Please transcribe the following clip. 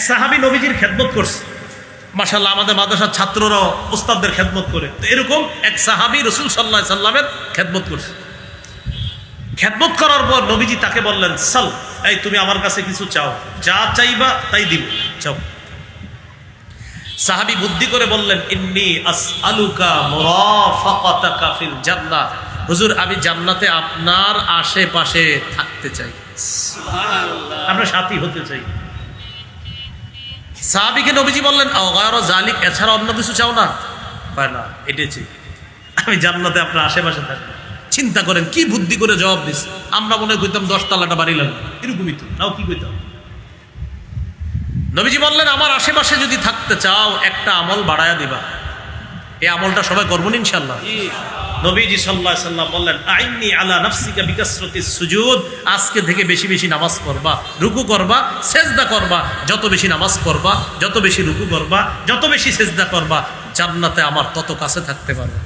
সাহাবী নবীজির খেদমত করছে, মাশাআল্লাহ আমাদের মাদ্রাসার ছাত্ররাও উস্তাদদের খেদমত করে, তো এরকম এক সাহাবী রাসূল সাল্লাল্লাহু আলাইহি সাল্লামের খেদমত করছে। খেদমত করার পর নবীজি তাকে বললেন, সাল, এই তুমি আমার কাছে কিছু চাও, যা চাইবা তাই দিব, চাও। সাহাবী বুদ্ধি করে বললেন, ইন্নী আসআলুকা মুরাফাকাতাকা ফিল জান্নাহ, হুজুর আমি জান্নাতে আপনার আশেপাশে থাকতে চাই, সুবহানাল্লাহ, আপনার সাথী হতে চাই। সাহাবীকে নবীজি বললেন, আও গায়রা যালিক, এছাড়া অন্য কিছু চাও না? কয় না, এটাই চাই, আমি জান্নাতে আপনার আশেপাশে থাকবো। চিন্তা করেন কি বুদ্ধি করে জবাব দিস। আমরা মনে কইতাম 10 তলাটা বাড়ি লাগবে, এরকমই তো, নাও কি কইতাম। নবীজি বললেন, আমার আশেপাশে যদি থাকতে চাও একটা আমল বাড়ায়া দিবা, এই আমলটা সবাই করবো না ইনশাআল্লাহ। নবীজি সাল্লাল্লাহু আলাইহি সাল্লাম বললেন, আইন্নি আলা নাফসিকা বিকাসরাতিস সুজুদ, আজকে থেকে বেশি বেশি নামাজ পড়বা, রুকু করবা, সেজদা করবা। যত বেশি নামাজ পড়বা, যত বেশি রুকু করবা, যত বেশি সেজদা করবা, জান্নাতে আমার তত কাছে থাকতে পারবে।